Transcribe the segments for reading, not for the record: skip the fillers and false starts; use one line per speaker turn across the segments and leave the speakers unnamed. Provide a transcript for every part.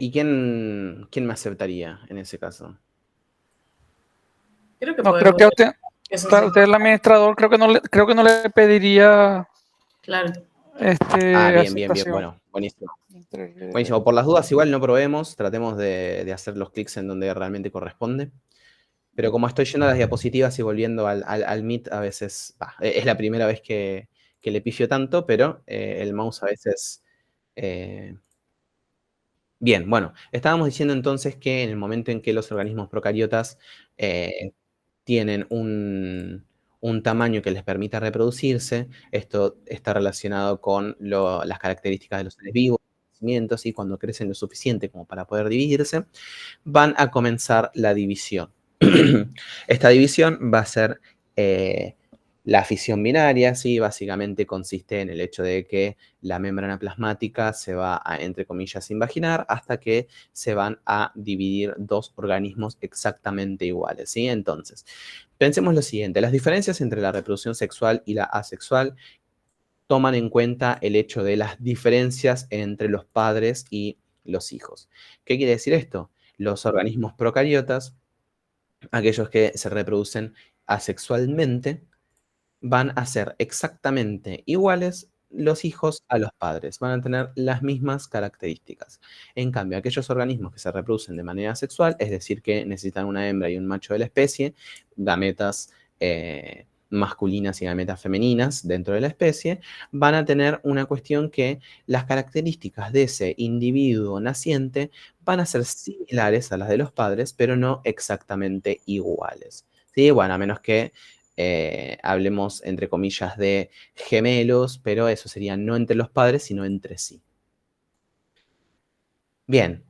¿Y quién me aceptaría en ese caso?
Creo que
No,
podés
creo que a
votar.
usted,
Eso
claro,
sí,
usted es el administrador, creo que no le pediría
claro.
Bien.
aceptación.
Bueno, buenísimo.
Entre-
Buenísimo. Por las dudas, igual no probemos. Tratemos de hacer los clics en donde realmente corresponde. Pero como estoy yendo a las diapositivas y volviendo al Meet, a veces, es la primera vez que le pifio tanto, pero el mouse a veces... Bien, bueno, estábamos diciendo entonces que en el momento en que los organismos procariotas tienen un tamaño que les permita reproducirse, esto está relacionado con las características de los seres vivos, y cuando crecen lo suficiente como para poder dividirse, van a comenzar la división. Esta división va a ser la fisión binaria, ¿sí? Básicamente consiste en el hecho de que la membrana plasmática se va a, entre comillas, invaginar hasta que se van a dividir dos organismos exactamente iguales, ¿sí? Entonces, pensemos lo siguiente, las diferencias entre la reproducción sexual y la asexual toman en cuenta el hecho de las diferencias entre los padres y los hijos. ¿Qué quiere decir esto? Los organismos procariotas, aquellos que se reproducen asexualmente, van a ser exactamente iguales los hijos a los padres, van a tener las mismas características. En cambio, aquellos organismos que se reproducen de manera sexual, es decir, que necesitan una hembra y un macho de la especie, gametas masculinas y gametas femeninas dentro de la especie, van a tener una cuestión que las características de ese individuo naciente van a ser similares a las de los padres, pero no exactamente iguales. ¿Sí? Bueno, a menos que hablemos, entre comillas, de gemelos, pero eso sería no entre los padres, sino entre sí. Bien,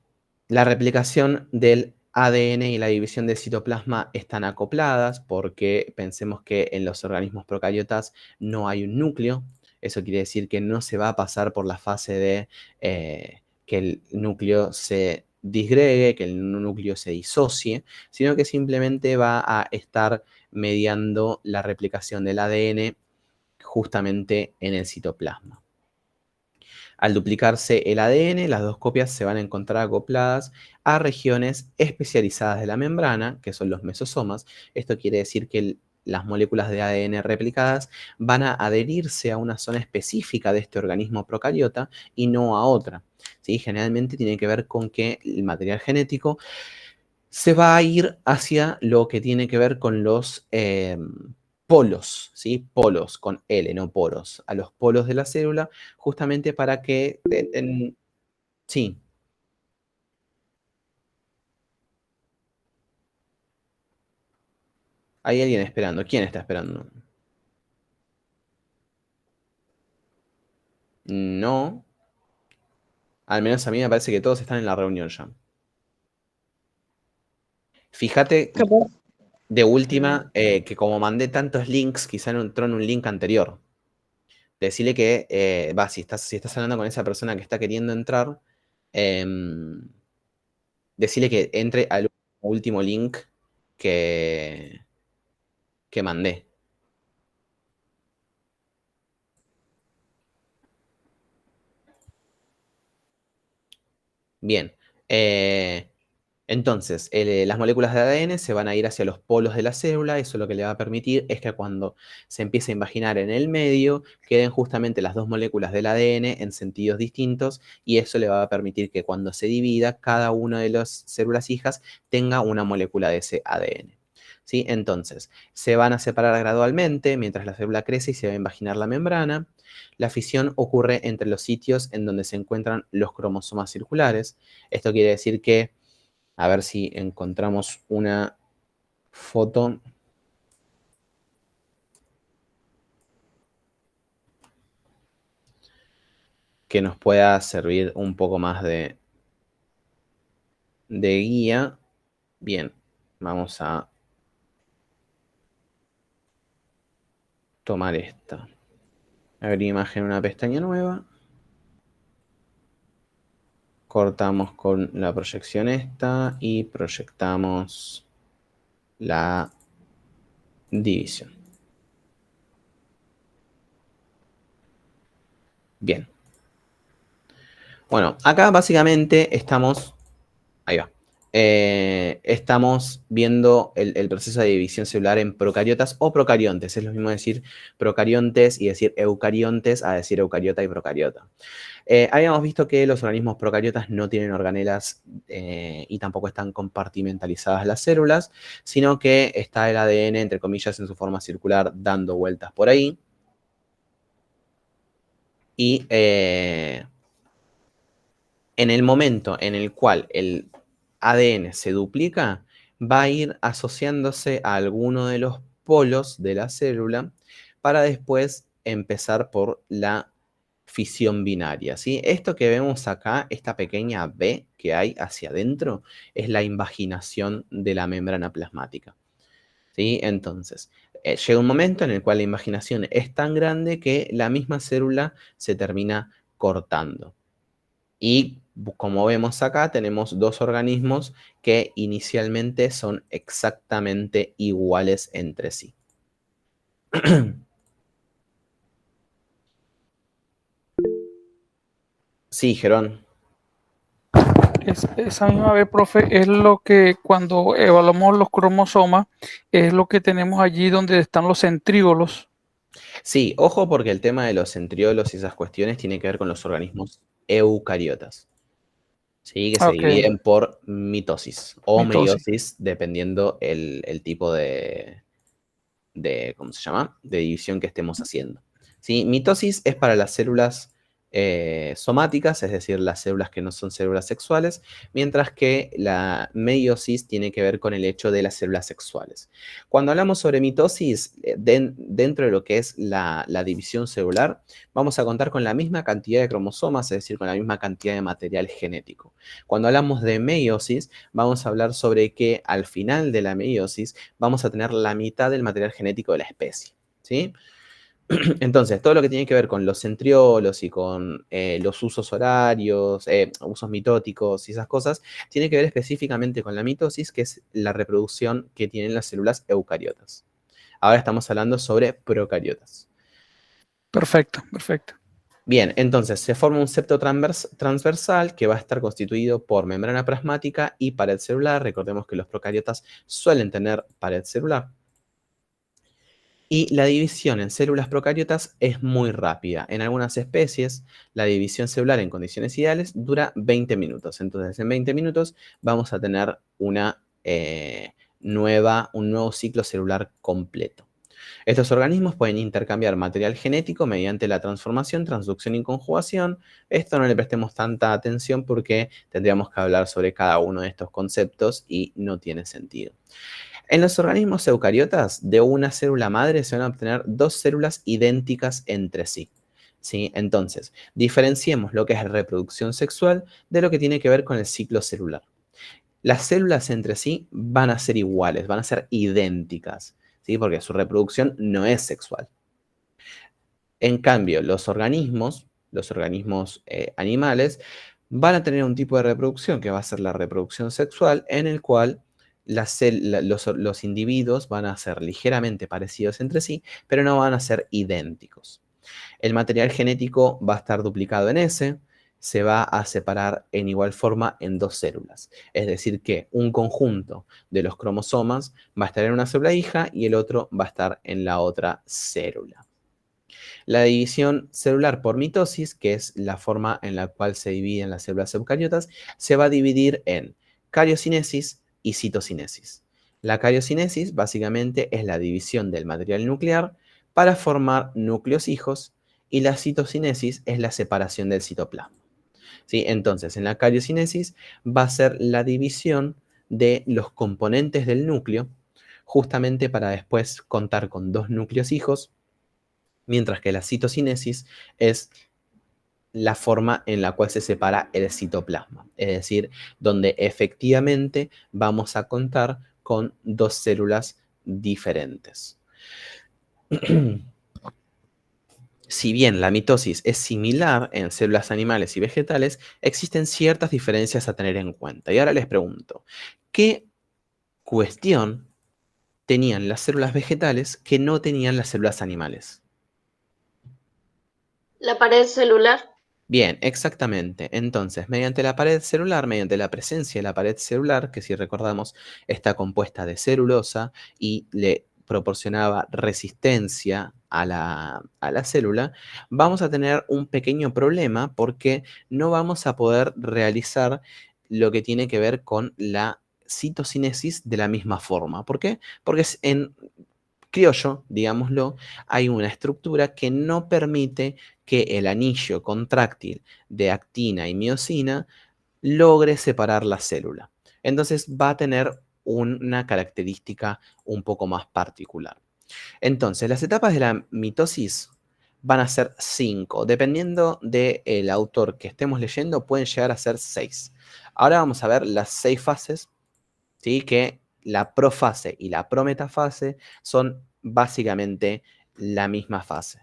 la replicación del ADN y la división del citoplasma están acopladas porque pensemos que en los organismos procariotas no hay un núcleo. Eso quiere decir que no se va a pasar por la fase de que el núcleo se disgregue, que el núcleo se disocie, sino que simplemente va a estar mediando la replicación del ADN justamente en el citoplasma. Al duplicarse el ADN, las dos copias se van a encontrar acopladas a regiones especializadas de la membrana, que son los mesosomas. Esto quiere decir que las moléculas de ADN replicadas van a adherirse a una zona específica de este organismo procariota y no a otra. ¿Sí? Generalmente tiene que ver con que el material genético se va a ir hacia lo que tiene que ver con los polos, ¿sí? Polos con L, no poros, a los polos de la célula, justamente para que... sí, hay alguien esperando. ¿Quién está esperando? No. Al menos a mí me parece que todos están en la reunión ya. Fíjate
Capaz.
de última que como mandé tantos links, quizá no entró en un link anterior. Decirle que, si estás hablando con esa persona que está queriendo entrar, decirle que entre al último link que, que mandé. Bien. Entonces, las moléculas de ADN se van a ir hacia los polos de la célula. Eso lo que le va a permitir es que cuando se empiece a imaginar en el medio, queden justamente las dos moléculas del ADN en sentidos distintos. Y eso le va a permitir que cuando se divida, cada una de las células hijas tenga una molécula de ese ADN. ¿Sí? Entonces, se van a separar gradualmente mientras la célula crece y se va a imaginar la membrana. La fisión ocurre entre los sitios en donde se encuentran los cromosomas circulares. Esto quiere decir que, a ver si encontramos una foto. Que nos pueda servir un poco más de guía. Bien, vamos a tomar esta. Abrir imagen en una pestaña nueva. Cortamos con la proyección esta y proyectamos la división. Bien. Bueno, acá básicamente estamos Ahí va. Estamos viendo el proceso de división celular en procariotas o procariontes. Es lo mismo decir procariontes y decir eucariontes a decir eucariota y procariota. Habíamos visto que los organismos procariotas no tienen organelas y tampoco están compartimentalizadas las células, sino que está el ADN, entre comillas, en su forma circular, dando vueltas por ahí. Y en el momento en el cual el ADN se duplica, va a ir asociándose a alguno de los polos de la célula para después empezar por la fisión binaria, ¿sí? Esto que vemos acá, esta pequeña B que hay hacia adentro, es la invaginación de la membrana plasmática, ¿sí? Entonces, llega un momento en el cual la invaginación es tan grande que la misma célula se termina cortando. Y como vemos acá, tenemos dos organismos que inicialmente son exactamente iguales entre sí. Sí, Gerón.
Esa misma vez, profe, es lo que cuando evaluamos los cromosomas, es lo que tenemos allí donde están los centríolos.
Sí, ojo porque el tema de los centriolos y esas cuestiones tiene que ver con los organismos eucariotas, ¿sí? Que se
Ok,
dividen por mitosis o
mitosis.
meiosis, dependiendo el tipo ¿cómo se llama? De división que estemos haciendo. ¿Sí? Mitosis es para las células somáticas, es decir, las células que no son células sexuales, mientras que la meiosis tiene que ver con el hecho de las células sexuales. Cuando hablamos sobre mitosis, dentro de lo que es la división celular, vamos a contar con la misma cantidad de cromosomas, es decir, con la misma cantidad de material genético. Cuando hablamos de meiosis, vamos a hablar sobre que al final de la meiosis vamos a tener la mitad del material genético de la especie, ¿sí? Entonces, todo lo que tiene que ver con los centriolos y con los usos horarios, usos mitóticos y esas cosas, tiene que ver específicamente con la mitosis, que es la reproducción que tienen las células eucariotas. Ahora estamos hablando sobre procariotas.
Perfecto, perfecto.
Bien, entonces se forma un septo transversal que va a estar constituido por membrana plasmática y pared celular. Recordemos que los procariotas suelen tener pared celular. Y la división en células procariotas es muy rápida. En algunas especies, la división celular en condiciones ideales dura 20 minutos. Entonces, en 20 minutos vamos a tener un nuevo ciclo celular completo. Estos organismos pueden intercambiar material genético mediante la transformación, transducción y conjugación. Esto no le prestemos tanta atención porque tendríamos que hablar sobre cada uno de estos conceptos y no tiene sentido. En los organismos eucariotas, de una célula madre se van a obtener dos células idénticas entre sí. ¿Sí? Entonces, diferenciemos lo que es reproducción sexual de lo que tiene que ver con el ciclo celular. Las células entre sí van a ser iguales, van a ser idénticas, ¿sí? Porque su reproducción no es sexual. En cambio, los organismos animales, van a tener un tipo de reproducción que va a ser la reproducción sexual, en el cual los individuos van a ser ligeramente parecidos entre sí, pero no van a ser idénticos. El material genético va a estar duplicado en S, se va a separar en igual forma en dos células. Es decir, que un conjunto de los cromosomas va a estar en una célula hija y el otro va a estar en la otra célula. La división celular por mitosis, que es la forma en la cual se dividen las células eucariotas, se va a dividir en cariocinesis y citocinesis. La cariocinesis básicamente es la división del material nuclear para formar núcleos hijos y la citocinesis es la separación del citoplasma. ¿Sí? Entonces, en la cariocinesis va a ser la división de los componentes del núcleo, justamente para después contar con dos núcleos hijos, mientras que la citocinesis es la forma en la cual se separa el citoplasma, es decir, donde efectivamente vamos a contar con dos células diferentes. Si bien la mitosis es similar en células animales y vegetales, existen ciertas diferencias a tener en cuenta. Y ahora les pregunto, ¿qué cuestión tenían las células vegetales que no tenían las células animales?
La pared celular.
Bien, exactamente. Entonces, mediante la pared celular, mediante la presencia de la pared celular, que si recordamos está compuesta de celulosa y le proporcionaba resistencia a la célula, vamos a tener un pequeño problema porque no vamos a poder realizar lo que tiene que ver con la citocinesis de la misma forma. ¿Por qué? Porque en criollo, digámoslo, hay una estructura que no permite que el anillo contráctil de actina y miosina logre separar la célula. Entonces va a tener una característica un poco más particular. Entonces, las etapas de la mitosis van a ser 5. Dependiendo del autor que estemos leyendo, pueden llegar a ser 6. Ahora vamos a ver las 6 fases, ¿sí? Que la profase y la prometafase son básicamente la misma fase.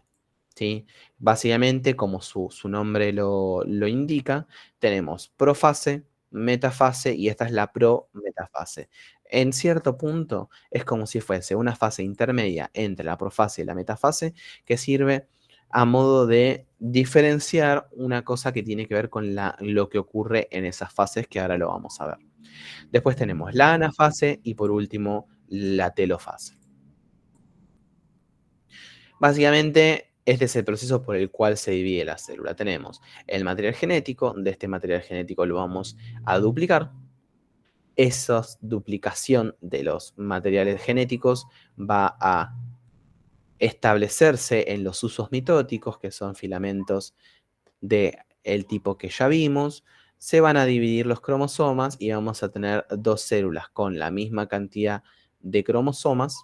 ¿Sí? Básicamente, como su nombre lo indica, tenemos profase, metafase y esta es la prometafase. En cierto punto es como si fuese una fase intermedia entre la profase y la metafase que sirve a modo de diferenciar una cosa que tiene que ver con lo que ocurre en esas fases que ahora lo vamos a ver. Después tenemos la anafase y por último la telofase. Básicamente, este es el proceso por el cual se divide la célula. Tenemos el material genético, de este material genético lo vamos a duplicar. Esa duplicación de los materiales genéticos va a establecerse en los usos mitóticos, que son filamentos del tipo que ya vimos. Se van a dividir los cromosomas y vamos a tener dos células con la misma cantidad de cromosomas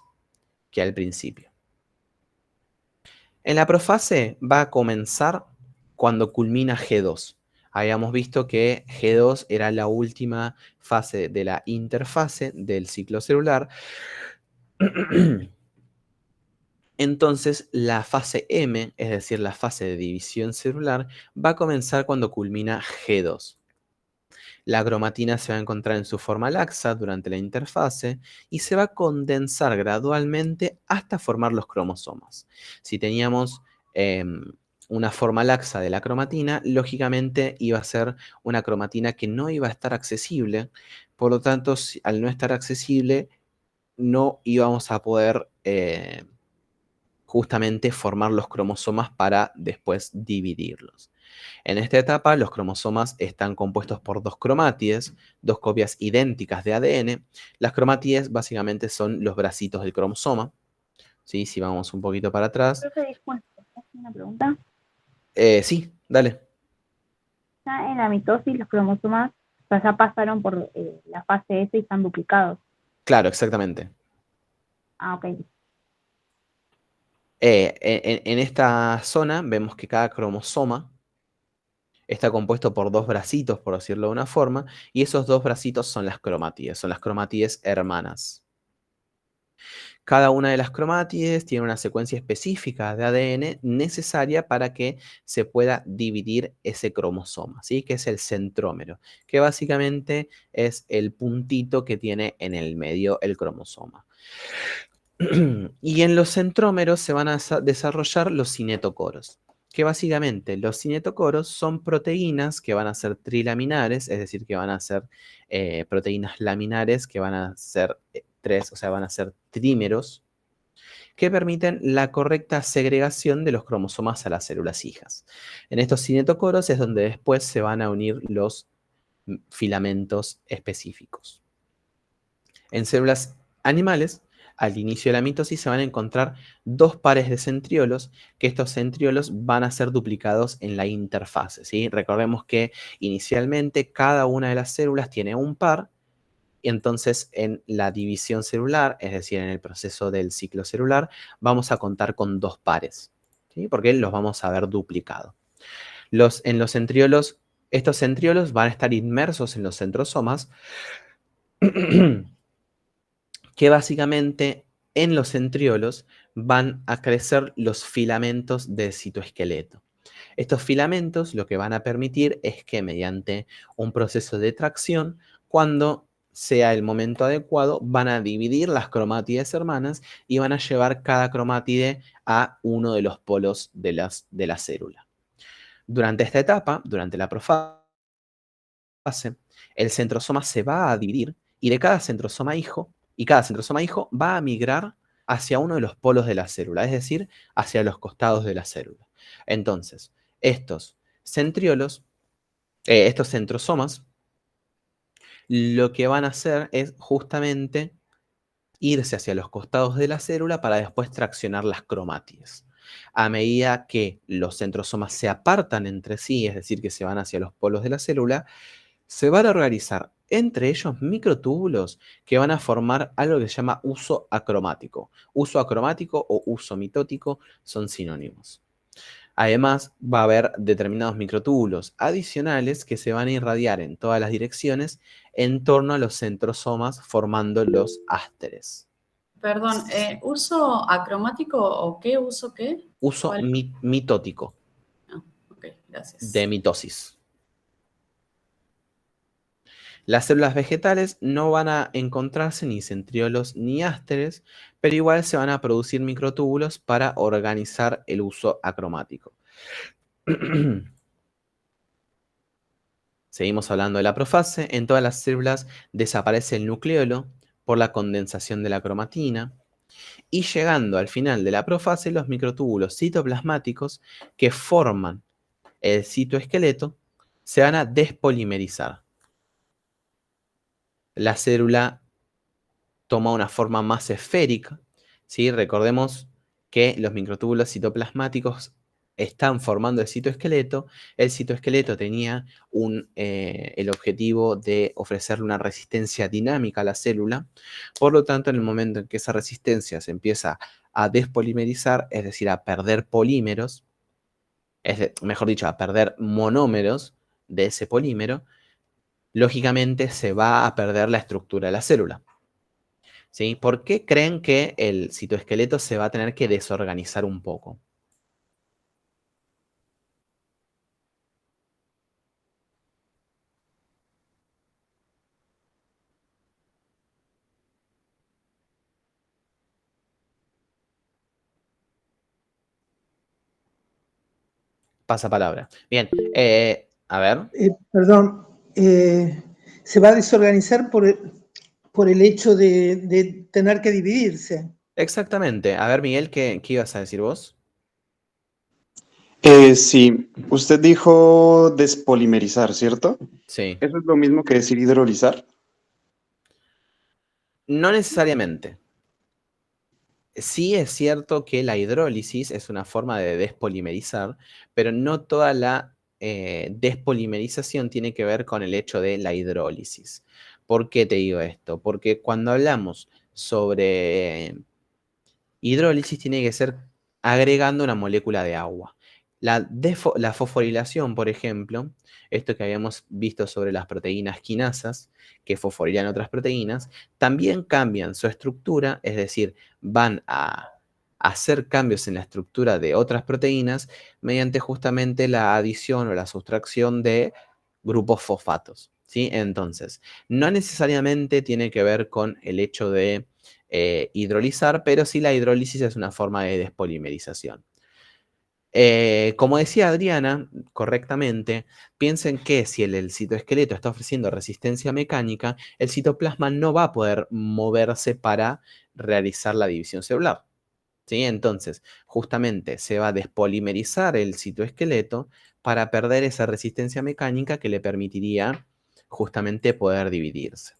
que al principio. En la profase va a comenzar cuando culmina G2. Habíamos visto que G2 era la última fase de la interfase del ciclo celular. Entonces, la fase M, es decir, la fase de división celular, va a comenzar cuando culmina G2. La cromatina se va a encontrar en su forma laxa durante la interfase y se va a condensar gradualmente hasta formar los cromosomas. Si teníamos una forma laxa de la cromatina, lógicamente iba a ser una cromatina que no iba a estar accesible, por lo tanto, al no estar accesible, no íbamos a poder justamente formar los cromosomas para después dividirlos. En esta etapa, los cromosomas están compuestos por dos cromátides, dos copias idénticas de ADN. Las cromátides básicamente son los bracitos del cromosoma. ¿Sí? Si vamos un poquito para atrás.
Profe, disculpe, una pregunta.
Sí, dale.
Ya en la mitosis los cromosomas ya pasaron por la fase S y están duplicados.
Claro, exactamente.
Ah, ok.
En esta zona vemos que cada cromosoma está compuesto por dos bracitos, por decirlo de una forma, y esos dos bracitos son las cromátides hermanas. Cada una de las cromátides tiene una secuencia específica de ADN necesaria para que se pueda dividir ese cromosoma, ¿sí? Que es el centrómero, que básicamente es el puntito que tiene en el medio el cromosoma. Y en los centrómeros se van a desarrollar los cinetocoros, que básicamente los cinetocoros son proteínas que van a ser trilaminares, es decir, que van a ser proteínas laminares que van a ser tres, o sea, van a ser trímeros, que permiten la correcta segregación de los cromosomas a las células hijas. En estos cinetocoros es donde después se van a unir los filamentos específicos. En células animales, al inicio de la mitosis se van a encontrar dos pares de centriolos, que estos centriolos van a ser duplicados en la interfase, ¿sí? Recordemos que inicialmente cada una de las células tiene un par, y entonces en la división celular, es decir, en el proceso del ciclo celular, vamos a contar con dos pares, ¿sí? Porque los vamos a ver duplicados. En los centriolos, estos centriolos van a estar inmersos en los centrosomas, que básicamente en los centriolos van a crecer los filamentos del citoesqueleto. Estos filamentos lo que van a permitir es que mediante un proceso de tracción, cuando sea el momento adecuado, van a dividir las cromátides hermanas y van a llevar cada cromátide a uno de los polos de la célula. Durante esta etapa, durante la profase, el centrosoma se va a dividir y de cada centrosoma hijo, va a migrar hacia uno de los polos de la célula, es decir, hacia los costados de la célula. Entonces, estos centriolos, estos centrosomas, lo que van a hacer es justamente irse hacia los costados de la célula para después traccionar las cromátides. A medida que los centrosomas se apartan entre sí, es decir, que se van hacia los polos de la célula, se van a organizar entre ellos microtúbulos que van a formar algo que se llama uso acromático. Uso acromático o uso mitótico son sinónimos. Además, va a haber determinados microtúbulos adicionales que se van a irradiar en todas las direcciones en torno a los centrosomas formando los ásteres.
Perdón, ¿uso acromático o qué uso qué?
Uso mitótico.
Ok, gracias.
De mitosis. Las células vegetales no van a encontrarse ni centriolos ni ásteres, pero igual se van a producir microtúbulos para organizar el uso acromático. Seguimos hablando de la profase. En todas las células desaparece el nucleolo por la condensación de la cromatina. Y llegando al final de la profase, los microtúbulos citoplasmáticos que forman el citoesqueleto se van a despolimerizar. La célula toma una forma más esférica, ¿sí? Recordemos que los microtúbulos citoplasmáticos están formando el citoesqueleto. El citoesqueleto tenía el objetivo de ofrecerle una resistencia dinámica a la célula. Por lo tanto, en el momento en que esa resistencia se empieza a despolimerizar, es decir, a perder polímeros, mejor dicho, a perder monómeros de ese polímero, lógicamente se va a perder la estructura de la célula. ¿Sí? ¿Por qué creen que el citoesqueleto se va a tener que desorganizar un poco? Pasa palabra. Bien, a ver.
Perdón, se va a desorganizar por el hecho de tener que dividirse.
Exactamente. A ver, Miguel, ¿qué ibas a decir vos?
Sí, usted dijo despolimerizar, ¿cierto?
Sí.
¿Eso es lo mismo que decir hidrolizar?
No necesariamente. Sí es cierto que la hidrólisis es una forma de despolimerizar, pero no toda la despolimerización tiene que ver con el hecho de la hidrólisis. ¿Por qué te digo esto? Porque cuando hablamos sobre hidrólisis tiene que ser agregando una molécula de agua. La fosforilación, por ejemplo, esto que habíamos visto sobre las proteínas quinasas, que fosforilan otras proteínas, también cambian su estructura, es decir, van a hacer cambios en la estructura de otras proteínas mediante justamente la adición o la sustracción de grupos fosfatos, ¿sí? Entonces, no necesariamente tiene que ver con el hecho de hidrolizar, pero sí la hidrólisis es una forma de despolimerización. Como decía Adriana correctamente, piensen que si el citoesqueleto está ofreciendo resistencia mecánica, el citoplasma no va a poder moverse para realizar la división celular. ¿Sí? Entonces, justamente se va a despolimerizar el citoesqueleto para perder esa resistencia mecánica que le permitiría justamente poder dividirse.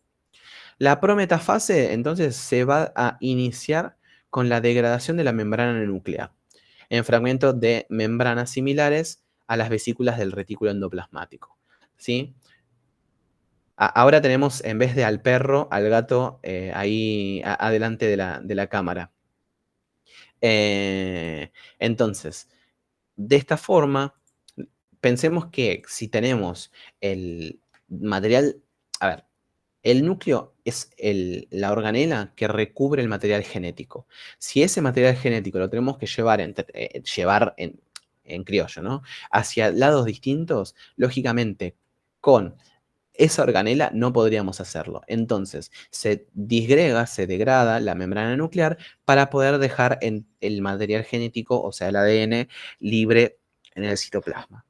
La prometafase, entonces, se va a iniciar con la degradación de la membrana nuclear en fragmentos de membranas similares a las vesículas del retículo endoplasmático. ¿Sí? Ahora tenemos, en vez de al perro, al gato ahí adelante de la cámara. Entonces, de esta forma, pensemos que si tenemos el material, a ver, el núcleo es la organela que recubre el material genético. Si ese material genético lo tenemos que llevar en criollo, ¿no? Hacia lados distintos, lógicamente, con esa organela no podríamos hacerlo. Entonces, se disgrega, se degrada la membrana nuclear para poder dejar el material genético, o sea, el ADN, libre en el citoplasma.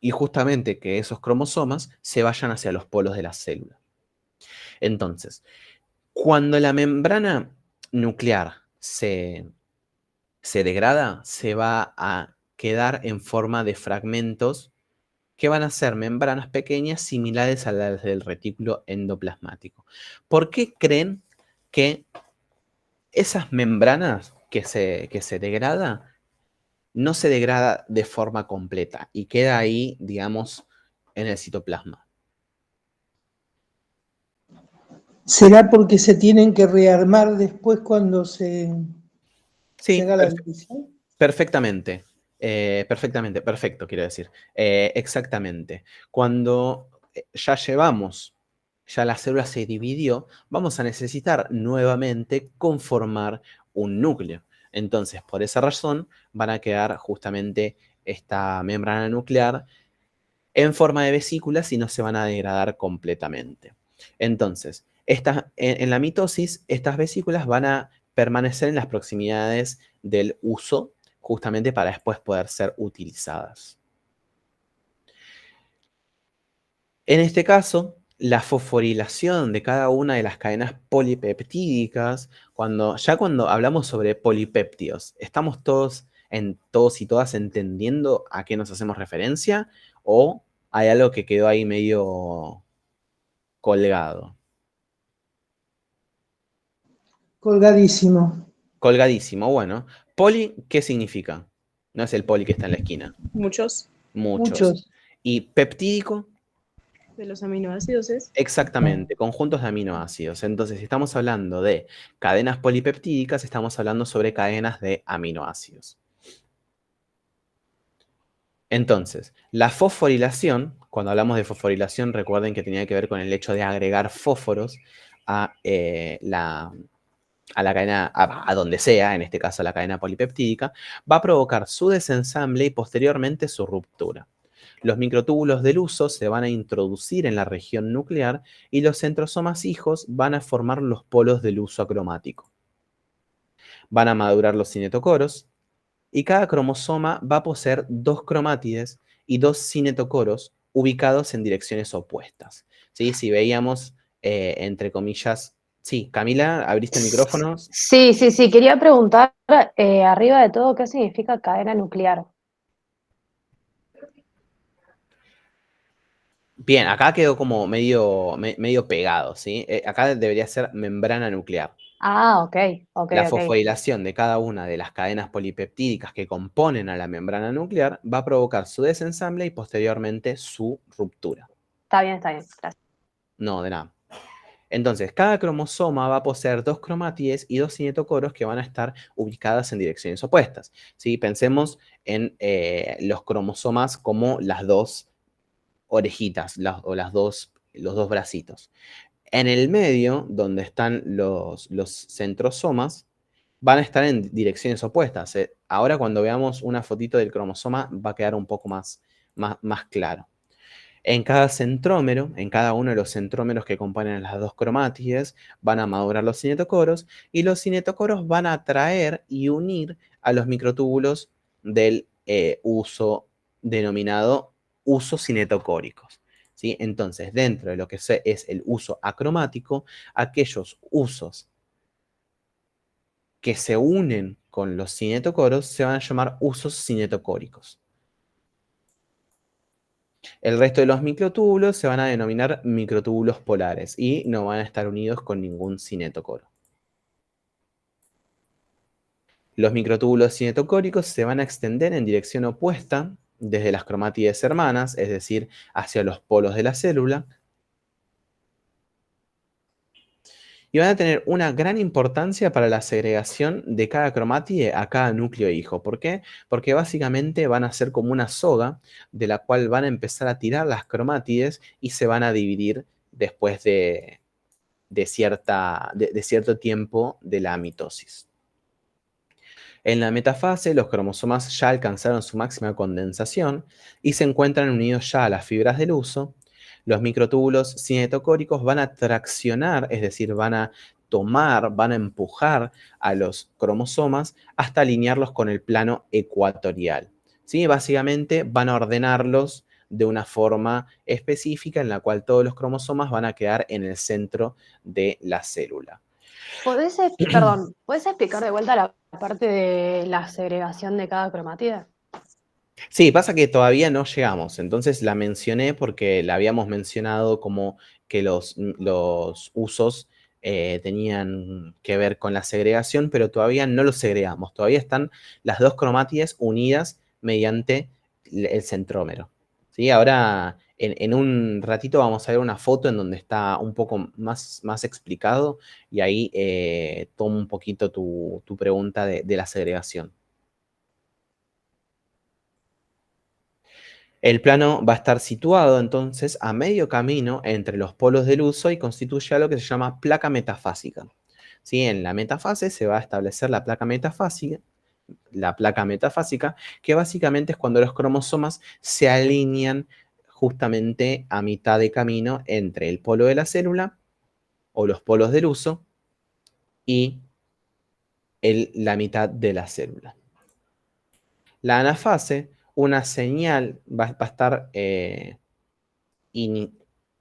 y justamente que esos cromosomas se vayan hacia los polos de la célula. Entonces, cuando la membrana nuclear se degrada, se va a quedar en forma de fragmentos que van a ser membranas pequeñas similares a las del retículo endoplasmático. ¿Por qué creen que esas membranas que se degrada no se degrada de forma completa y queda ahí, digamos, en el citoplasma?
¿Será porque se tienen que rearmar después cuando se
Sí,
haga la división?
perfectamente. Perfecto, quiero decir. Exactamente. Cuando ya la célula se dividió, vamos a necesitar nuevamente conformar un núcleo. Entonces, por esa razón, van a quedar justamente esta membrana nuclear en forma de vesículas y no se van a degradar completamente. Entonces, en la mitosis, estas vesículas van a permanecer en las proximidades del uso, justamente para después poder ser utilizadas. En este caso, la fosforilación de cada una de las cadenas polipeptídicas, cuando hablamos sobre polipéptidos, ¿estamos todos y todas entendiendo a qué nos hacemos referencia? ¿O hay algo que quedó ahí medio colgado?
Colgadísimo.
Colgadísimo, bueno. Poli, ¿qué significa? No es el poli que está en la esquina.
Muchos
Muchos. ¿Y peptídico?
de los aminoácidos es
Exactamente, conjuntos de aminoácidos. Entonces, si estamos hablando de cadenas polipeptídicas, estamos hablando sobre cadenas de aminoácidos. Entonces, la fosforilación, cuando hablamos de fosforilación, recuerden que tenía que ver con el hecho de agregar fósforos a la cadena, a donde sea, en este caso a la cadena polipeptídica, va a provocar su desensamble y posteriormente su ruptura. Los microtúbulos del uso se van a introducir en la región nuclear y los centrosomas hijos van a formar los polos del uso acromático. Van a madurar los cinetocoros y cada cromosoma va a poseer 2 cromátides y 2 cinetocoros ubicados en direcciones opuestas. ¿Sí? Si veíamos, entre comillas... Sí, Camila, ¿abriste el micrófono?
Sí. Quería preguntar, arriba de todo, ¿qué significa cadena nuclear?
Bien, acá quedó como medio pegado, ¿sí? Acá debería ser membrana nuclear.
Ah, ok.
La fosforilación de cada una de las cadenas polipeptídicas que componen a la membrana nuclear va a provocar su desensamble y posteriormente su ruptura.
Está bien, gracias.
No, de nada. Entonces, cada cromosoma va a poseer 2 cromátides y 2 cinetocoros que van a estar ubicadas en direcciones opuestas. ¿Sí? Pensemos en los cromosomas como las 2 orejitas o los dos bracitos. En el medio, donde están los centrosomas, van a estar en direcciones opuestas. Ahora cuando veamos una fotito del cromosoma va a quedar un poco más claro. En cada centrómero, en cada uno de los centrómeros que componen las 2 cromátides, van a madurar los cinetocoros y los cinetocoros van a atraer y unir a los microtúbulos del uso denominado usos cinetocóricos. ¿Sí? Entonces, dentro de lo que es el uso acromático, aquellos usos que se unen con los cinetocoros se van a llamar usos cinetocóricos. El resto de los microtúbulos se van a denominar microtúbulos polares y no van a estar unidos con ningún cinetocoro. Los microtúbulos cinetocóricos se van a extender en dirección opuesta desde las cromátides hermanas, es decir, hacia los polos de la célula, y van a tener una gran importancia para la segregación de cada cromátide a cada núcleo hijo. ¿Por qué? Porque básicamente van a ser como una soga de la cual van a empezar a tirar las cromátides y se van a dividir después de cierto tiempo de la mitosis. En la metafase, los cromosomas ya alcanzaron su máxima condensación y se encuentran unidos ya a las fibras del uso. Los microtúbulos cinetocóricos van a traccionar, es decir, van a empujar a los cromosomas hasta alinearlos con el plano ecuatorial. ¿Sí? Básicamente van a ordenarlos de una forma específica en la cual todos los cromosomas van a quedar en el centro de la célula.
Perdón, ¿puedes explicar de vuelta la parte de la segregación de cada cromatida?
Sí, pasa que todavía no llegamos, entonces la mencioné porque la habíamos mencionado como que los usos tenían que ver con la segregación, pero todavía no los segregamos, todavía están las dos cromátides unidas mediante el centrómero. ¿Sí? Ahora, en un ratito vamos a ver una foto en donde está un poco más explicado y ahí tomo un poquito tu pregunta de la segregación. El plano va a estar situado entonces a medio camino entre los polos del uso y constituye algo que se llama placa metafásica. ¿Sí? En la metafase se va a establecer la placa metafásica, que básicamente es cuando los cromosomas se alinean justamente a mitad de camino entre el polo de la célula o los polos del uso y la mitad de la célula. La anafase, una señal, va a estar...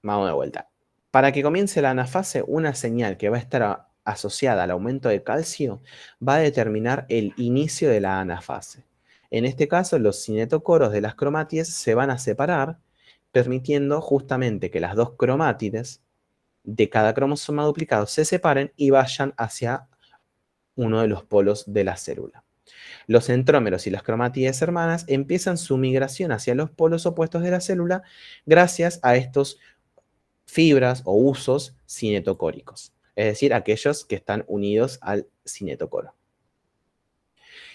vamos de vuelta. Para que comience la anafase, una señal que va a estar asociada al aumento de calcio va a determinar el inicio de la anafase. En este caso, los cinetocoros de las cromátides se van a separar, permitiendo justamente que las dos cromátides de cada cromosoma duplicado se separen y vayan hacia uno de los polos de la célula. Los centrómeros y las cromátides hermanas empiezan su migración hacia los polos opuestos de la célula gracias a estos fibras o usos cinetocóricos, es decir, aquellos que están unidos al cinetocoro.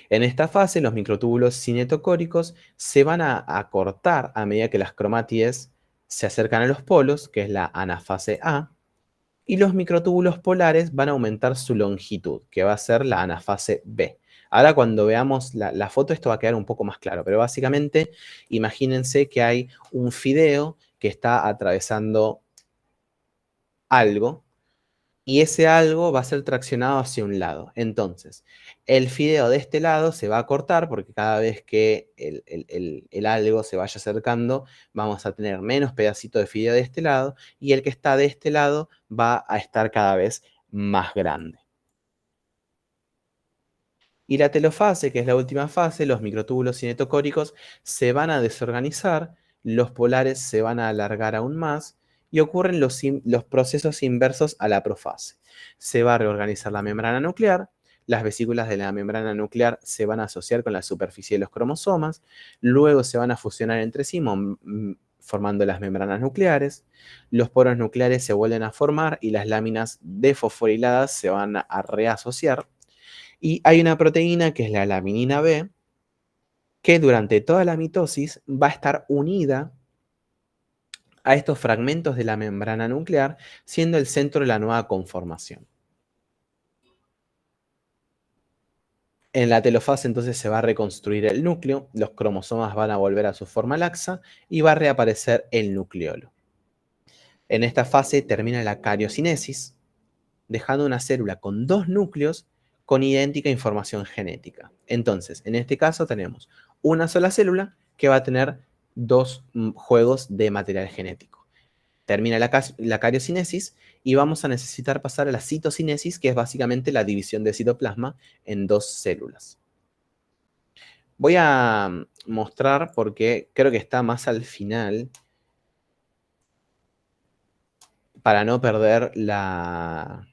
En esta fase, los microtúbulos cinetocóricos se van a acortar a medida que las cromátides se acercan a los polos, que es la anafase A, y los microtúbulos polares van a aumentar su longitud, que va a ser la anafase B. Ahora cuando veamos la foto esto va a quedar un poco más claro, pero básicamente imagínense que hay un fideo que está atravesando algo y ese algo va a ser traccionado hacia un lado. Entonces, el fideo de este lado se va a cortar porque cada vez que el algo se vaya acercando, vamos a tener menos pedacito de fideo de este lado y el que está de este lado va a estar cada vez más grande. Y la telofase, que es la última fase, los microtúbulos cinetocóricos se van a desorganizar, los polares se van a alargar aún más y ocurren los procesos inversos a la profase. Se va a reorganizar la membrana nuclear, las vesículas de la membrana nuclear se van a asociar con la superficie de los cromosomas, luego se van a fusionar entre sí formando las membranas nucleares, los poros nucleares se vuelven a formar y las láminas defosforiladas se van a reasociar. Y hay una proteína que es la laminina B, que durante toda la mitosis va a estar unida a estos fragmentos de la membrana nuclear, siendo el centro de la nueva conformación. En la telofase entonces se va a reconstruir el núcleo, los cromosomas van a volver a su forma laxa y va a reaparecer el nucleolo. En esta fase termina la cariocinesis, dejando una célula con dos núcleos con idéntica información genética. Entonces, en este caso tenemos una sola célula que va a tener dos juegos de material genético. Termina la cariocinesis y vamos a necesitar pasar a la citocinesis, que es básicamente la división del citoplasma en dos células. Voy a mostrar porque creo que está más al final para no perder la...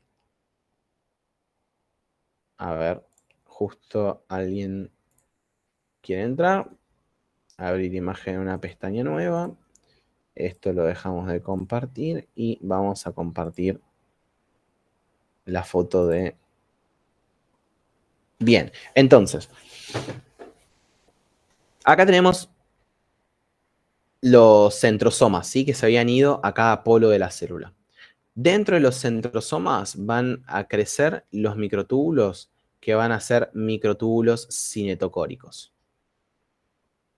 A ver, justo alguien quiere entrar. Abrir imagen en una pestaña nueva. Esto lo dejamos de compartir y vamos a compartir la foto de... Bien, entonces, acá tenemos los centrosomas, ¿sí? Que se habían ido a cada polo de la célula. Dentro de los centrosomas van a crecer los microtúbulos que van a ser microtúbulos cinetocóricos.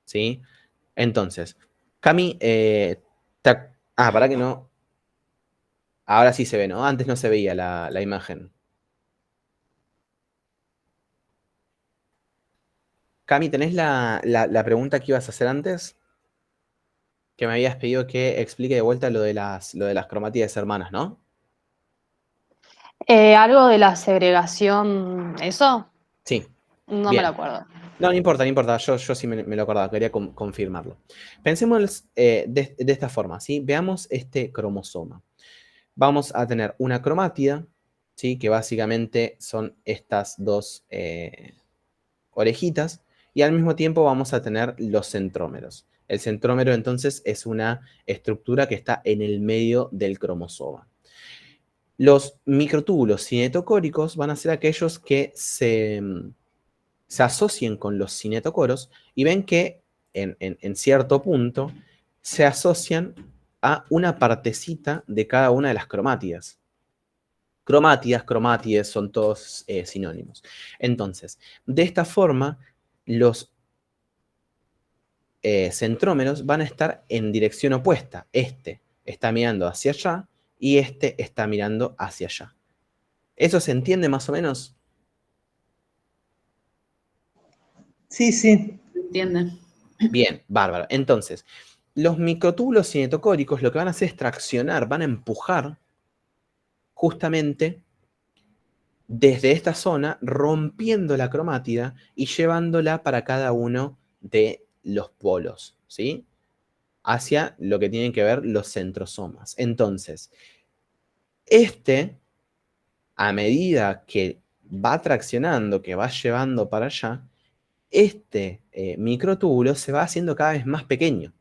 ¿Sí? Entonces, Cami, para que no... Ahora sí se ve, ¿no? Antes no se veía la imagen. Cami, ¿tenés la pregunta que ibas a hacer antes? que me habías pedido que explique de vuelta lo de las cromátides hermanas, ¿no?
Algo de la segregación, ¿eso?
Sí.
No me
Bien.
lo acuerdo.
No, no importa, no importa. Yo sí me lo acordaba, quería confirmarlo. Pensemos de esta forma, ¿sí? Veamos este cromosoma. Vamos a tener una cromátida, ¿sí? Que básicamente son estas dos orejitas, y al mismo tiempo vamos a tener los centrómeros. El centrómero entonces es una estructura que está en el medio del cromosoma. Los microtúbulos cinetocóricos van a ser aquellos que se asocien con los cinetocoros y ven que en cierto punto se asocian a una partecita de cada una de las cromátidas. Cromátides son todos sinónimos. Entonces, de esta forma, los centrómeros van a estar en dirección opuesta. Este está mirando hacia allá y este está mirando hacia allá. ¿Eso se entiende más o menos?
Sí, sí.
¿Entiende?
Bien, bárbaro. Entonces, los microtúbulos cinetocóricos lo que van a hacer es traccionar, van a empujar justamente desde esta zona, rompiendo la cromátida y llevándola para cada uno de los polos, ¿sí? Hacia lo que tienen que ver los centrosomas. Entonces, a medida que va traccionando, que va llevando para allá, microtúbulo se va haciendo cada vez más pequeño.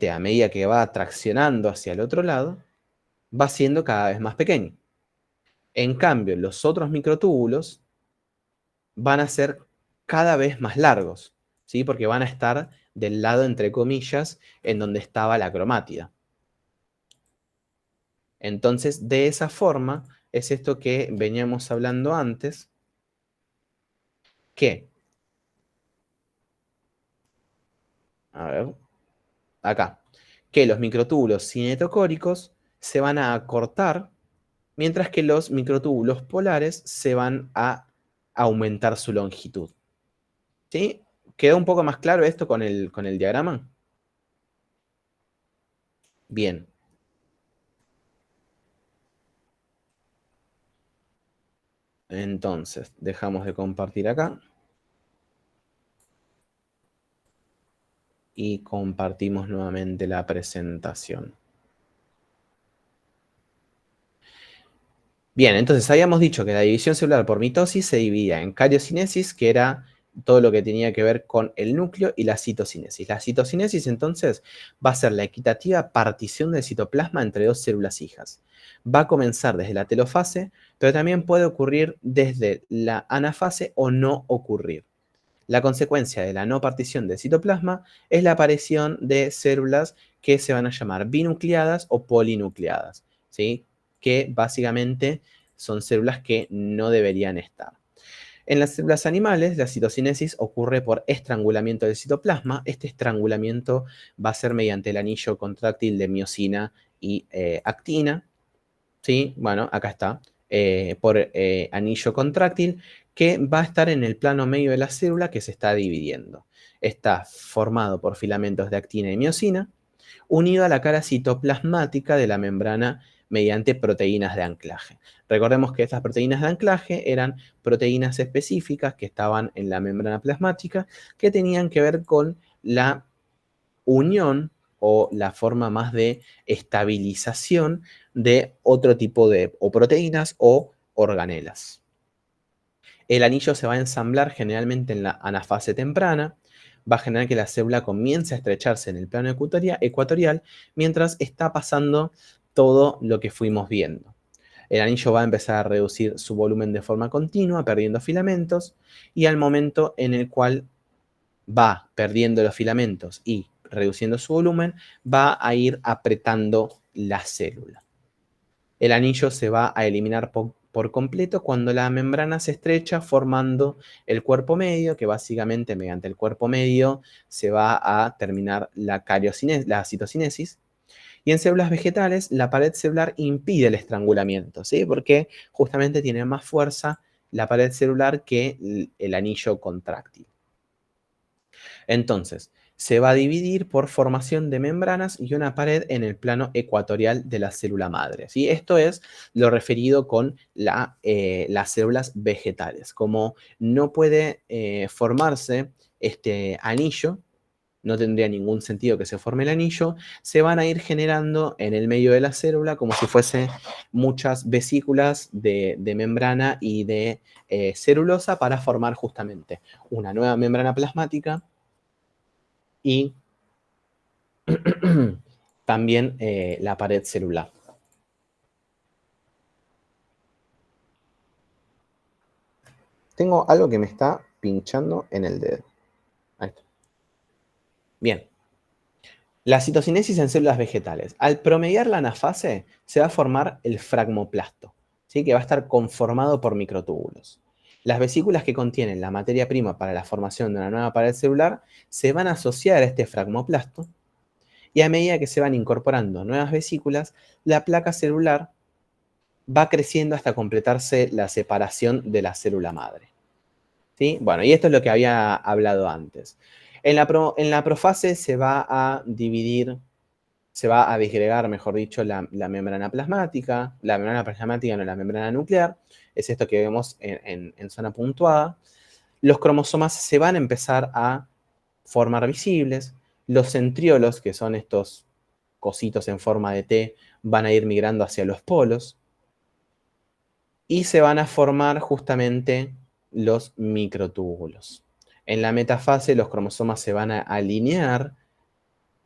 A medida que va traccionando hacia el otro lado, va siendo cada vez más pequeño. En cambio, los otros microtúbulos van a ser cada vez más largos, ¿sí? Porque van a estar del lado, entre comillas, en donde estaba la cromátida. Entonces, de esa forma, es esto que veníamos hablando antes, que, a ver, acá, que los microtúbulos cinetocóricos se van a acortar, mientras que los microtúbulos polares se van a aumentar su longitud. ¿Sí? ¿Quedó un poco más claro esto con el diagrama? Bien. Entonces, dejamos de compartir acá. Y compartimos nuevamente la presentación. Bien, entonces habíamos dicho que la división celular por mitosis se dividía en cariocinesis, que era todo lo que tenía que ver con el núcleo, y la citocinesis. La citocinesis, entonces, va a ser la equitativa partición del citoplasma entre dos células hijas. Va a comenzar desde la telofase, pero también puede ocurrir desde la anafase o no ocurrir. La consecuencia de la no partición del citoplasma es la aparición de células que se van a llamar binucleadas o polinucleadas, ¿sí? Que básicamente son células que no deberían estar. En las células animales, la citocinesis ocurre por estrangulamiento del citoplasma. Este estrangulamiento va a ser mediante el anillo contráctil de miosina y actina. ¿Sí? Bueno, acá está. Por anillo contráctil, que va a estar en el plano medio de la célula que se está dividiendo. Está formado por filamentos de actina y miosina, unido a la cara citoplasmática de la membrana mediante proteínas de anclaje. Recordemos que estas proteínas de anclaje eran proteínas específicas que estaban en la membrana plasmática que tenían que ver con la unión o la forma más de estabilización de otro tipo de proteínas o organelas. El anillo se va a ensamblar generalmente en la anafase temprana, va a generar que la célula comience a estrecharse en el plano ecuatorial mientras está pasando todo lo que fuimos viendo. El anillo va a empezar a reducir su volumen de forma continua, perdiendo filamentos, y al momento en el cual va perdiendo los filamentos y reduciendo su volumen, va a ir apretando la célula. El anillo se va a eliminar por completo cuando la membrana se estrecha, formando el cuerpo medio, que básicamente mediante el cuerpo medio se va a terminar la citocinesis. Y en células vegetales, la pared celular impide el estrangulamiento, ¿sí? Porque justamente tiene más fuerza la pared celular que el anillo contráctil. Entonces, se va a dividir por formación de membranas y una pared en el plano ecuatorial de la célula madre, ¿sí? Esto es lo referido con las células vegetales. Como no puede formarse este anillo, no tendría ningún sentido que se forme el anillo, se van a ir generando en el medio de la célula como si fuese muchas vesículas de membrana y de celulosa para formar justamente una nueva membrana plasmática y también la pared celular. Tengo algo que me está pinchando en el dedo. Ahí está. Bien. La citocinesis en células vegetales. Al promediar la anafase, se va a formar el fragmoplasto, ¿sí? Que va a estar conformado por microtúbulos. Las vesículas que contienen la materia prima para la formación de una nueva pared celular se van a asociar a este fragmoplasto y a medida que se van incorporando nuevas vesículas, la placa celular va creciendo hasta completarse la separación de la célula madre, ¿sí? Bueno, y esto es lo que había hablado antes. En la profase se va a dividir, se va a disgregar, mejor dicho, la membrana plasmática, la membrana nuclear, es esto que vemos en zona puntuada. Los cromosomas se van a empezar a formar visibles, los centriolos, que son estos cositos en forma de T, van a ir migrando hacia los polos, y se van a formar justamente los microtúbulos. En la metafase los cromosomas se van a alinear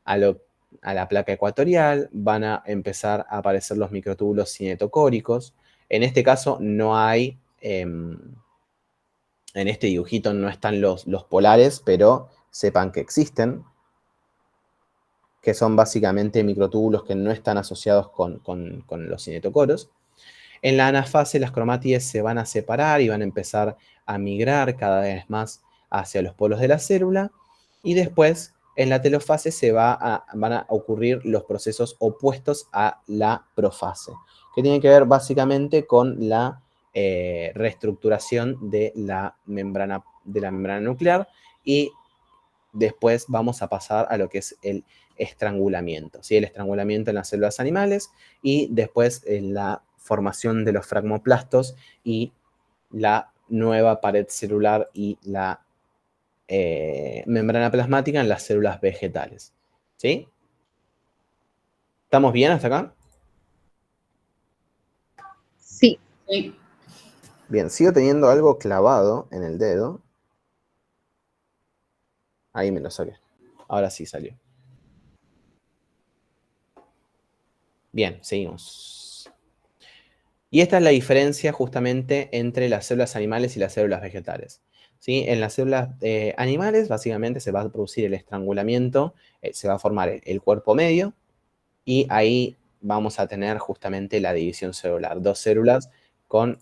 a la placa ecuatorial, van a empezar a aparecer los microtúbulos cinetocóricos. En este caso no hay, en este dibujito no están los polares, pero sepan que existen, que son básicamente microtúbulos que no están asociados con los cinetocoros. En la anafase las cromátides se van a separar y van a empezar a migrar cada vez más hacia los polos de la célula, y después en la telofase van a ocurrir los procesos opuestos a la profase, que tienen que ver básicamente con la reestructuración de la membrana nuclear, y después vamos a pasar a lo que es el estrangulamiento, ¿sí? El estrangulamiento en las células animales y después en la formación de los fragmoplastos y la nueva pared celular y la membrana plasmática en las células vegetales, ¿sí? ¿Estamos bien hasta acá?
Sí.
Sí.
Bien, sigo teniendo algo clavado en el dedo. Ahí me lo saqué. Ahora sí salió. Bien, seguimos. Y esta es la diferencia justamente entre las células animales y las células vegetales, ¿sí? En las células animales básicamente se va a producir el estrangulamiento, se va a formar el cuerpo medio y ahí vamos a tener justamente la división celular. Dos células con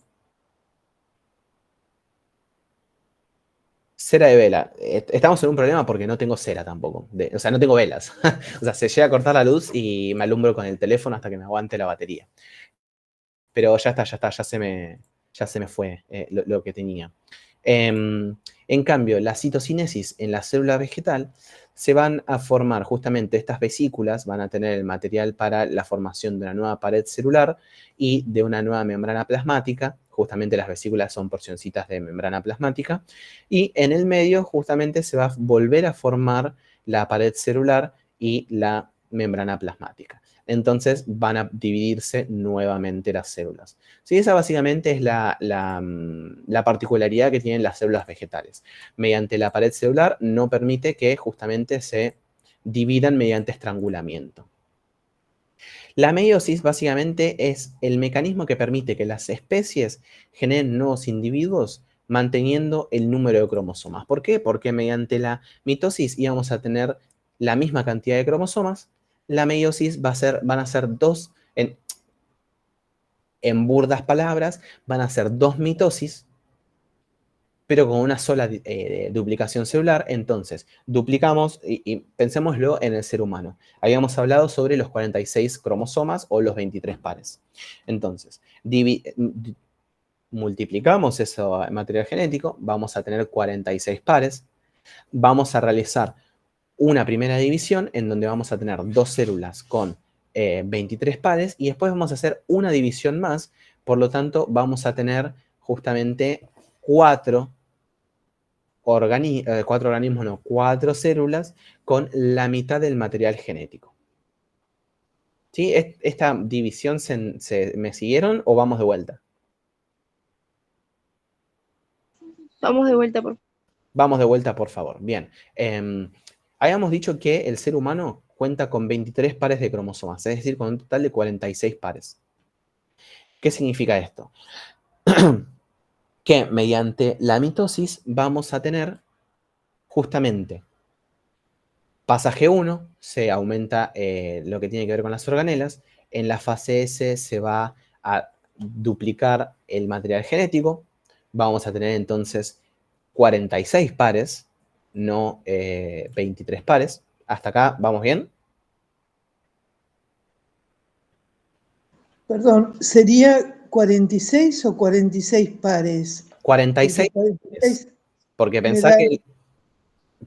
cera de vela. Estamos en un problema porque no tengo cera tampoco. O sea, no tengo velas. O sea, se llega a cortar la luz y me alumbro con el teléfono hasta que me aguante la batería. Pero ya está, ya se me fue lo que tenía. En cambio, la citocinesis en la célula vegetal se van a formar justamente estas vesículas, van a tener el material para la formación de una nueva pared celular y de una nueva membrana plasmática. Justamente las vesículas son porcioncitas de membrana plasmática. Y en el medio justamente se va a volver a formar la pared celular y la membrana plasmática. Entonces van a dividirse nuevamente las células. Sí, esa básicamente es la particularidad que tienen las células vegetales. Mediante la pared celular no permite que justamente se dividan mediante estrangulamiento. La meiosis básicamente es el mecanismo que permite que las especies generen nuevos individuos manteniendo el número de cromosomas. ¿Por qué? Porque mediante la mitosis íbamos a tener la misma cantidad de cromosomas. La meiosis van a ser dos, en burdas palabras, van a ser dos mitosis, pero con una sola duplicación celular. Entonces, duplicamos, y pensémoslo en el ser humano. Habíamos hablado sobre los 46 cromosomas o los 23 pares. Entonces, multiplicamos ese material genético, vamos a tener 46 pares, vamos a realizar una primera división en donde vamos a tener 2 células con 23 pares y después vamos a hacer una división más, por lo tanto vamos a tener justamente 4 células con la mitad del material genético. ¿Sí? ¿Esta división me siguieron o vamos de vuelta?
Vamos de vuelta, por favor.
Vamos de vuelta, por favor. Bien. Habíamos dicho que el ser humano cuenta con 23 pares de cromosomas, es decir, con un total de 46 pares. ¿Qué significa esto? Que mediante la mitosis vamos a tener justamente pasaje 1, se aumenta lo que tiene que ver con las organelas. En la fase S se va a duplicar el material genético. Vamos a tener entonces 46 pares, no 23 pares. ¿Hasta acá vamos bien?
Perdón, ¿sería 46 o 46 pares?
46
Porque 46
porque
me da-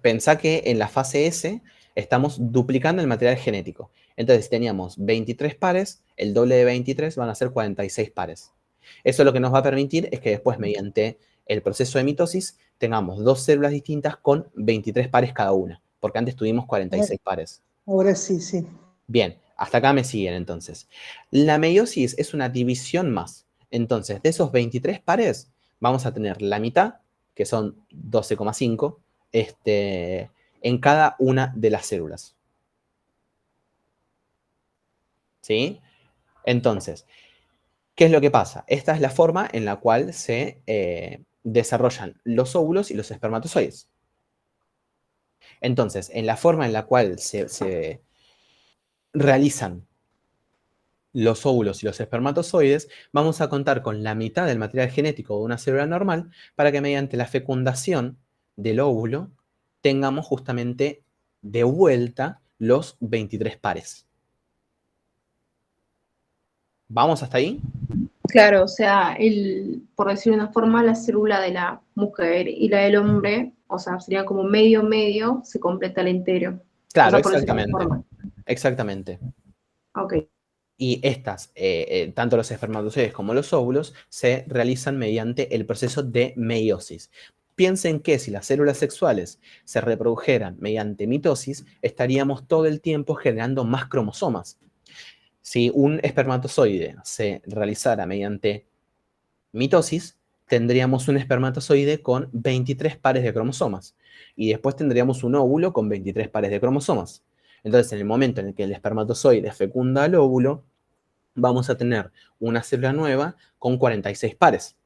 pensá que en la fase S estamos duplicando el material genético. Entonces, si teníamos 23 pares, el doble de 23 van a ser 46 pares. Eso lo que nos va a permitir es que después, mediante el proceso de mitosis, tengamos 2 células distintas con 23 pares cada una, porque antes tuvimos 46 pares.
Ahora sí, sí.
Bien, hasta acá me siguen entonces. La meiosis es una división más. Entonces, de esos 23 pares, vamos a tener la mitad, que son 12,5, en cada una de las células. ¿Sí? Entonces, ¿qué es lo que pasa? Esta es la forma en la cual se desarrollan los óvulos y los espermatozoides. Entonces, en la forma en la cual se realizan los óvulos y los espermatozoides, vamos a contar con la mitad del material genético de una célula normal para que mediante la fecundación del óvulo tengamos justamente de vuelta los 23 pares. ¿Vamos hasta ahí?
Claro, o sea, por decir de una forma, la célula de la mujer y la del hombre, o sea, sería como medio, medio, se completa el entero.
Claro,
O sea, por decirlo de
exactamente.
una forma.
Exactamente.
Ok.
Y estas, tanto los espermatozoides como los óvulos, se realizan mediante el proceso de meiosis. Piensen que si las células sexuales se reprodujeran mediante mitosis, estaríamos todo el tiempo generando más cromosomas. Si un espermatozoide se realizara mediante mitosis, tendríamos un espermatozoide con 23 pares de cromosomas. Y después tendríamos un óvulo con 23 pares de cromosomas. Entonces, en el momento en el que el espermatozoide fecunda al óvulo, vamos a tener una célula nueva con 46 pares.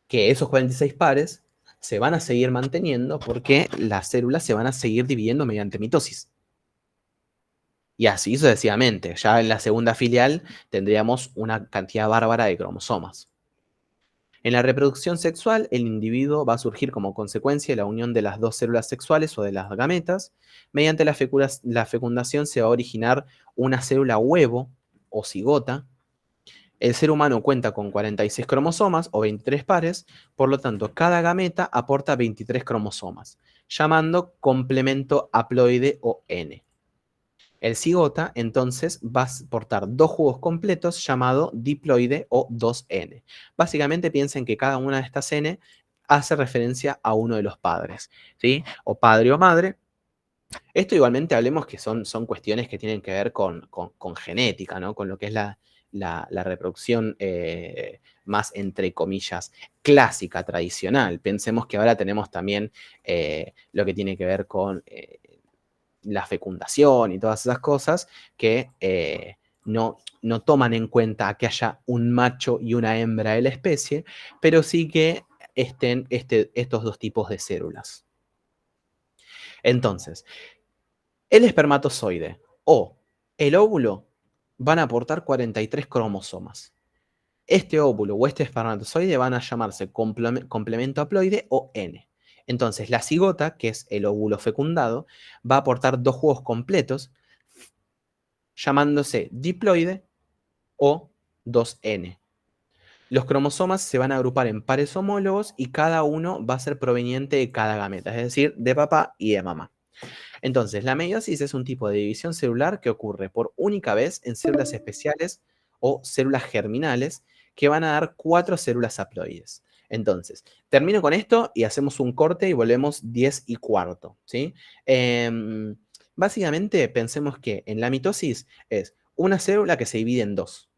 Que esos 46 pares se van a seguir manteniendo porque las células se van a seguir dividiendo mediante mitosis. Y así sucesivamente. Ya en la segunda filial tendríamos una cantidad bárbara de cromosomas. En la reproducción sexual, el individuo va a surgir como consecuencia de la unión de las dos células sexuales o de las gametas. Mediante la fecundación se va a originar una célula huevo o cigota. El ser humano cuenta con 46 cromosomas o 23 pares, por lo tanto, cada gameta aporta 23 cromosomas, llamando complemento haploide o N. El cigota, entonces, va a portar 2 jugos completos llamado diploide o 2N. Básicamente piensen que cada una de estas N hace referencia a uno de los padres, ¿sí? O padre o madre. Esto igualmente hablemos que son cuestiones que tienen que ver con genética, ¿no? Con lo que es la reproducción más, entre comillas, clásica, tradicional. Pensemos que ahora tenemos también lo que tiene que ver con la fecundación y todas esas cosas que no toman en cuenta que haya un macho y una hembra de la especie, pero sí que estén estos dos tipos de células. Entonces, el espermatozoide o el óvulo van a aportar 43 cromosomas. Este óvulo o este espermatozoide van a llamarse complemento haploide o N. Entonces, la cigota, que es el óvulo fecundado, va a aportar 2 jugos completos, llamándose diploide o 2N. Los cromosomas se van a agrupar en pares homólogos y cada uno va a ser proveniente de cada gameta, es decir, de papá y de mamá. Entonces, la meiosis es un tipo de división celular que ocurre por única vez en células especiales o células germinales que van a dar 4 células haploides. Entonces, termino con esto y hacemos un corte y volvemos 10:15, ¿sí? Básicamente, pensemos que en la mitosis es una célula que se divide en 2.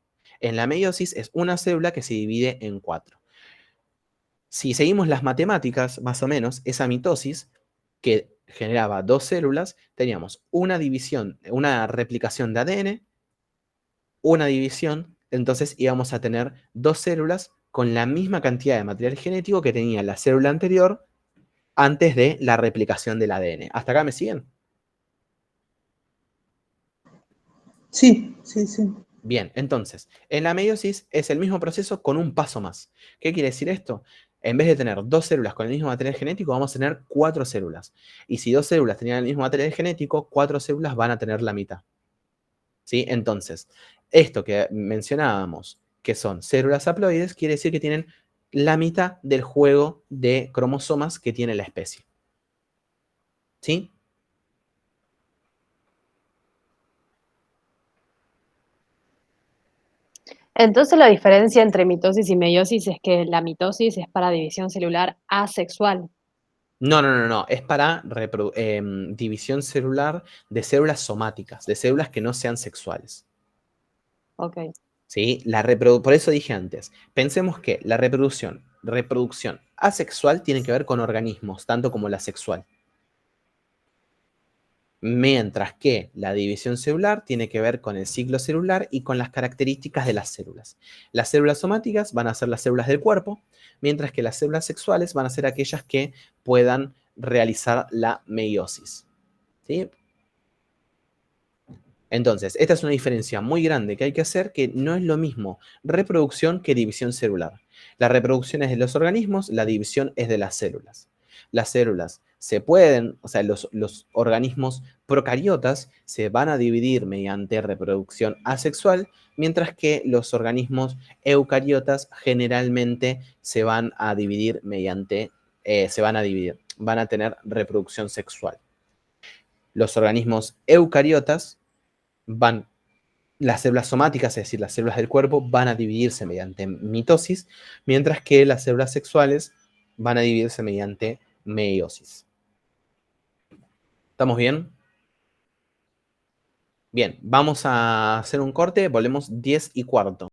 En la meiosis es una célula que se divide en 4. Si seguimos las matemáticas, más o menos, esa mitosis que generaba 2 células, teníamos una división, una replicación de ADN, una división, entonces íbamos a tener 2 células con la misma cantidad de material genético que tenía la célula anterior antes de la replicación del ADN. ¿Hasta acá me siguen?
Sí, sí, sí.
Bien, entonces, en la meiosis es el mismo proceso con un paso más. ¿Qué quiere decir esto? En vez de tener 2 células con el mismo material genético, vamos a tener 4 células. Y si 2 células tenían el mismo material genético, 4 células van a tener la mitad. ¿Sí? Entonces, esto que mencionábamos, que son células haploides, quiere decir que tienen la mitad del juego de cromosomas que tiene la especie. ¿Sí?
Entonces la diferencia entre mitosis y meiosis es que la mitosis es para división celular asexual.
No. Es para división celular de células somáticas, de células que no sean sexuales.
Ok.
¿Sí? Por eso dije antes, pensemos que la reproducción asexual tiene que ver con organismos, tanto como la sexual. Mientras que la división celular tiene que ver con el ciclo celular y con las características de las células. Las células somáticas van a ser las células del cuerpo, mientras que las células sexuales van a ser aquellas que puedan realizar la meiosis. ¿Sí? Entonces, esta es una diferencia muy grande que hay que hacer, que no es lo mismo reproducción que división celular. La reproducción es de los organismos, la división es de las células. Las células se pueden, o sea, los organismos procariotas se van a dividir mediante reproducción asexual, mientras que los organismos eucariotas generalmente se van a dividir van a tener reproducción sexual. Los organismos eucariotas las células somáticas, es decir, las células del cuerpo, van a dividirse mediante mitosis, mientras que las células sexuales van a dividirse mediante meiosis. ¿Estamos bien? Bien, vamos a hacer un corte, volvemos 10:15.